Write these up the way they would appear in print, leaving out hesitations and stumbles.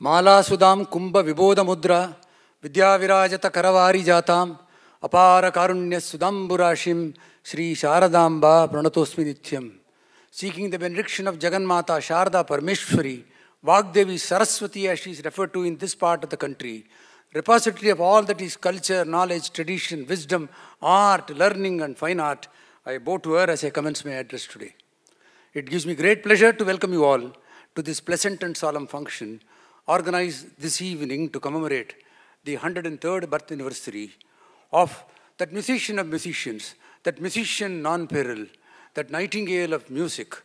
Mala Sudam Kumbha Vibodha Mudra Vidyavirajata Karavari Jatam Apara Karunya Sudamburashim Sri Sharadamba Pranatosmi Nityam. Seeking the benediction of Jagannmata Sharda Parmeshwari, Vagdevi Saraswati as she is referred to in this part of the country, repository of all that is culture, knowledge, tradition, wisdom, art, learning and fine art, I bow to her as I commence my address today. It gives me great pleasure to welcome you all to this pleasant and solemn function organized this evening to commemorate the 103rd birth anniversary of that musician of musicians, that musician non-peril, that nightingale of music,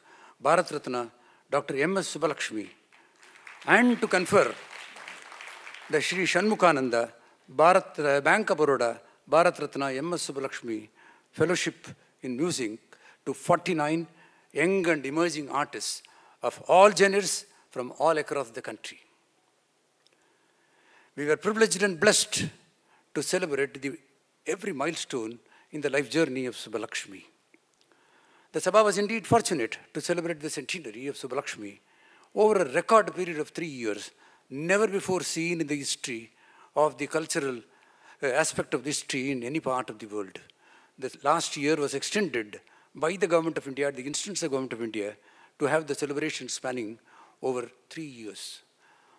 Bharat Ratna Dr. M.S. Subbulakshmi, and to confer the Sri Shanmukhananda, Bank of Baroda, Bharat Ratna M.S. Subbulakshmi Fellowship in Music to 49 young and emerging artists of all genres from all across the country. We were privileged and blessed to celebrate every milestone in the life journey of Subbulakshmi. The Sabha was indeed fortunate to celebrate the centenary of Subbulakshmi over a record period of 3 years, never before seen in the history of the cultural aspect of history in any part of the world. The last year was extended by the Government of India, the instance of the Government of India, to have the celebration spanning over 3 years.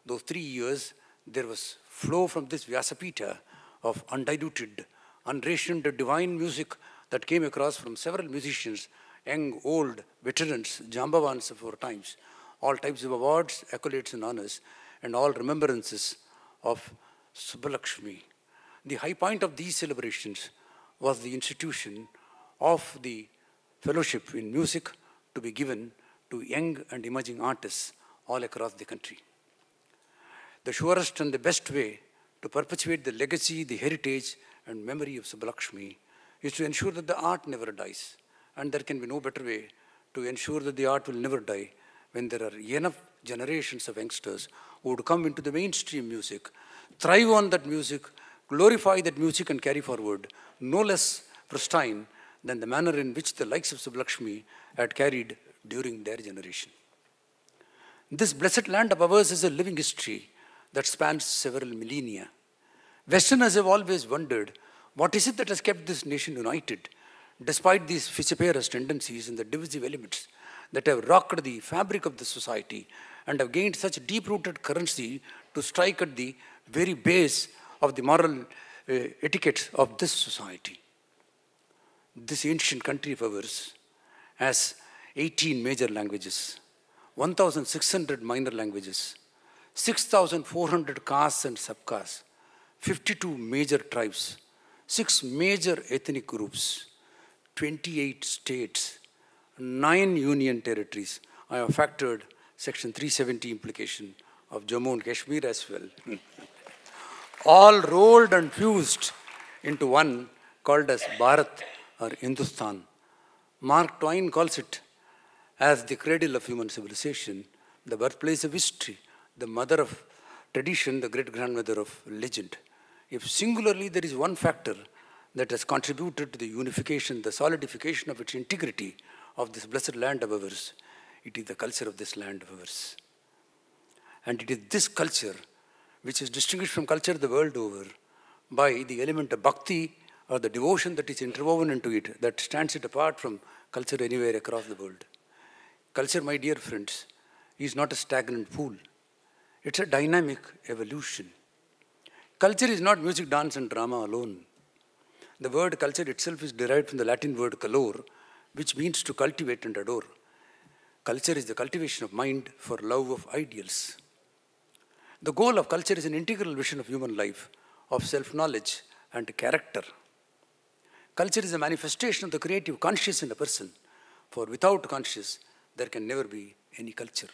Those 3 years, there was flow from this Vyasapita of undiluted, unrationed divine music that came across from several musicians, young, old, veterans, Jambavans of our times, all types of awards, accolades and honors, and all remembrances of Subbulakshmi. The high point of these celebrations was the institution of the fellowship in music to be given to young and emerging artists all across the country. The surest and the best way to perpetuate the legacy, the heritage and memory of Subbulakshmi is to ensure that the art never dies. And there can be no better way to ensure that the art will never die when there are enough generations of youngsters who would come into the mainstream music, thrive on that music, glorify that music and carry forward, no less pristine than the manner in which the likes of Subbulakshmi had carried during their generation. This blessed land of ours is a living history that spans several millennia. Westerners have always wondered, what is it that has kept this nation united, despite these vociferous tendencies and the divisive elements that have rocked the fabric of the society and have gained such deep-rooted currency to strike at the very base of the moral etiquette of this society. This ancient country of ours has 18 major languages, 1,600 minor languages, 6,400 castes and subcastes, 52 major tribes, 6 major ethnic groups, 28 states, 9 union territories. I have factored Section 370 implication of Jammu and Kashmir as well. All rolled and fused into one called as Bharat or Hindustan. Mark Twain calls it as the cradle of human civilization, the birthplace of history, the mother of tradition, the great-grandmother of legend. If singularly there is one factor that has contributed to the unification, the solidification of its integrity of this blessed land of ours, it is the culture of this land of ours. And it is this culture which is distinguished from culture the world over by the element of bhakti or the devotion that is interwoven into it that stands it apart from culture anywhere across the world. Culture, my dear friends, is not a stagnant pool. It's a dynamic evolution. Culture is not music, dance and drama alone. The word culture itself is derived from the Latin word calor, which means to cultivate and adore. Culture is the cultivation of mind for love of ideals. The goal of culture is an integral vision of human life, of self-knowledge and character. Culture is a manifestation of the creative conscious in a person, for without conscious, there can never be any culture.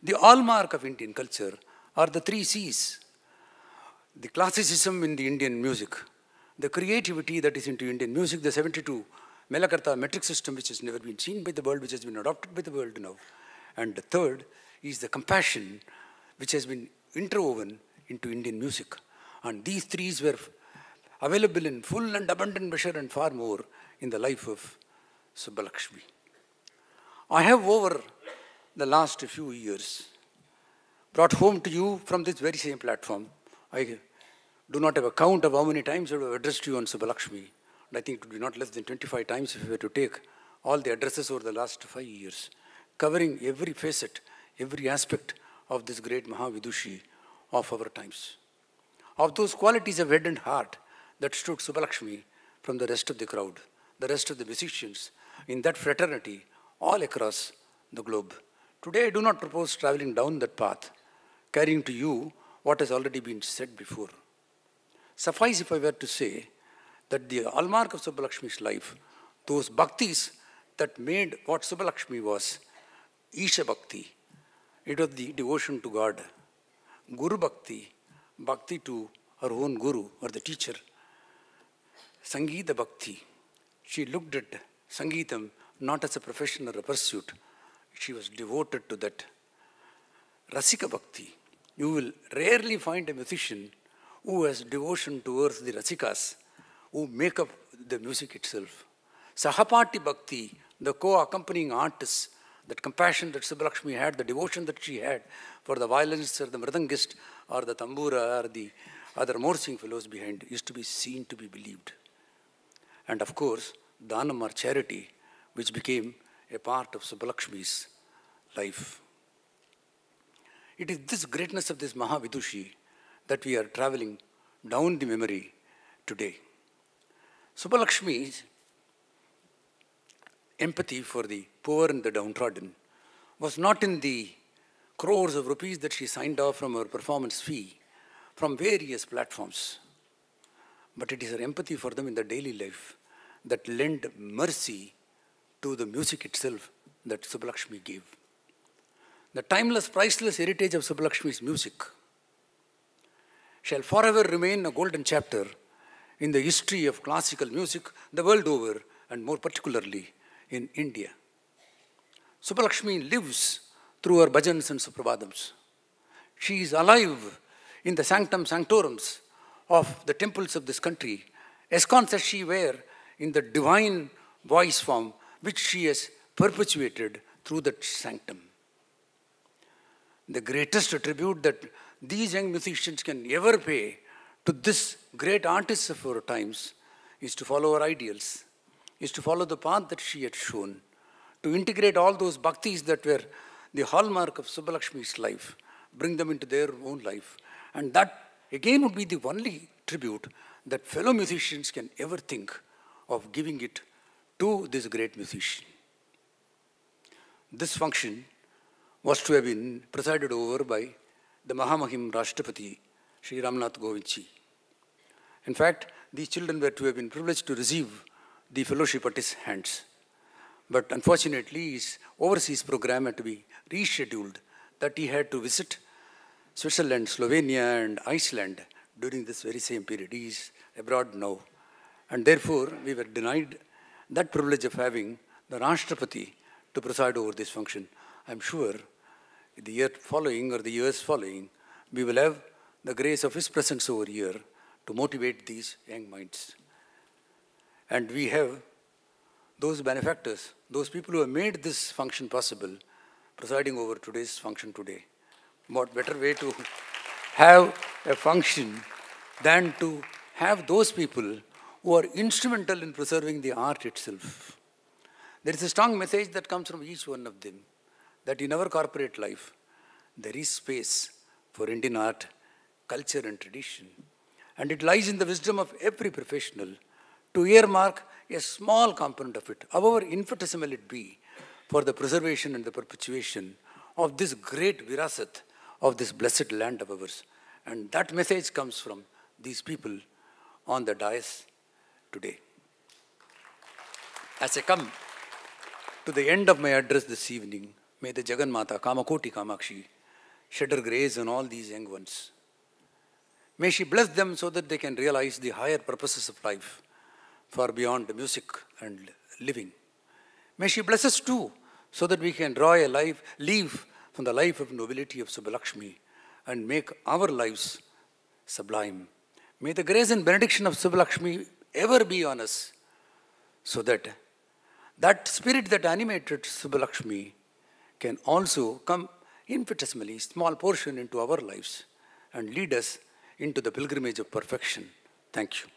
The hallmark of Indian culture are the 3 C's. The classicism in the Indian music, the creativity that is into Indian music, the 72 Melakarta metric system which has never been seen by the world, which has been adopted by the world now. And the third is the compassion which has been interwoven into Indian music. And these 3's were available in full and abundant measure and far more in the life of Subbulakshmi. I have over the last few years brought home to you from this very same platform. I do not have a count of how many times I have addressed you on Subbulakshmi. And I think it would be not less than 25 times if we were to take all the addresses over the last 5 years, covering every facet, every aspect of this great Mahavidushi of our times. Of those qualities of head and heart that stood Subbulakshmi from the rest of the crowd, the rest of the musicians, in that fraternity all across the globe. Today I do not propose traveling down that path, carrying to you what has already been said before. Suffice if I were to say that the hallmark of Subbulakshmi's life, those bhaktis that made what Subbulakshmi was, Isha Bhakti, it was the devotion to God. Guru Bhakti, Bhakti to her own Guru or the teacher. Sangeeta Bhakti, she looked at Sangeetam not as a profession or a pursuit. She was devoted to that. Rasika Bhakti, you will rarely find a musician who has devotion towards the Rasikas, who make up the music itself. Sahapati Bhakti, the co-accompanying artists, that compassion that Subbulakshmi had, the devotion that she had for the violinists or the mridangist or the tambura or the other morsing fellows behind, is to be seen, to be believed. And of course, Dhanam or charity, which became a part of Subbulakshmi's life. It is this greatness of this Mahavidushi that we are traveling down the memory today. Subbulakshmi's empathy for the poor and the downtrodden was not in the crores of rupees that she signed off from her performance fee from various platforms, but it is her empathy for them in the daily life that lent mercy to the music itself that Subbulakshmi gave. The timeless, priceless heritage of Subbulakshmi's music shall forever remain a golden chapter in the history of classical music the world over, and more particularly in India. Subbulakshmi lives through her bhajans and suprabhadams. She is alive in the sanctum sanctorums of the temples of this country, ensconced as she were in the divine voice form which she has perpetuated through that sanctum. The greatest tribute that these young musicians can ever pay to this great artist of our times is to follow her ideals, is to follow the path that she had shown, to integrate all those bhaktis that were the hallmark of Subbulakshmi's life, bring them into their own life. And that again would be the only tribute that fellow musicians can ever think of giving it to this great musician. This function was to have been presided over by the Mahamahim Rashtrapati, Sri Ramnath Govindji. In fact, these children were to have been privileged to receive the fellowship at his hands. But unfortunately, his overseas program had to be rescheduled, that he had to visit Switzerland, Slovenia, and Iceland during this very same period. He is abroad now. And therefore, we were denied that privilege of having the Rashtrapati to preside over this function. I'm sure the year following or the years following, we will have the grace of his presence over here to motivate these young minds. And we have those benefactors, those people who have made this function possible, presiding over today's function today. What better way to have a function than to have those people who are instrumental in preserving the art itself. There is a strong message that comes from each one of them, that in our corporate life, there is space for Indian art, culture and tradition. And it lies in the wisdom of every professional to earmark a small component of it, however infinitesimal it be, for the preservation and the perpetuation of this great virasat of this blessed land of ours. And that message comes from these people on the dais today. As I come to the end of my address this evening, may the Jagannatha, Kamakoti Kamakshi, shed her grace on all these young ones. May she bless them so that they can realize the higher purposes of life, far beyond music and living. May she bless us too, so that we can draw a life, leave from the life of nobility of Subbulakshmi and make our lives sublime. May the grace and benediction of Subbulakshmi ever be on us, so that that spirit that animated Subbulakshmi can also come infinitesimally small portion into our lives and lead us into the pilgrimage of perfection. Thank you.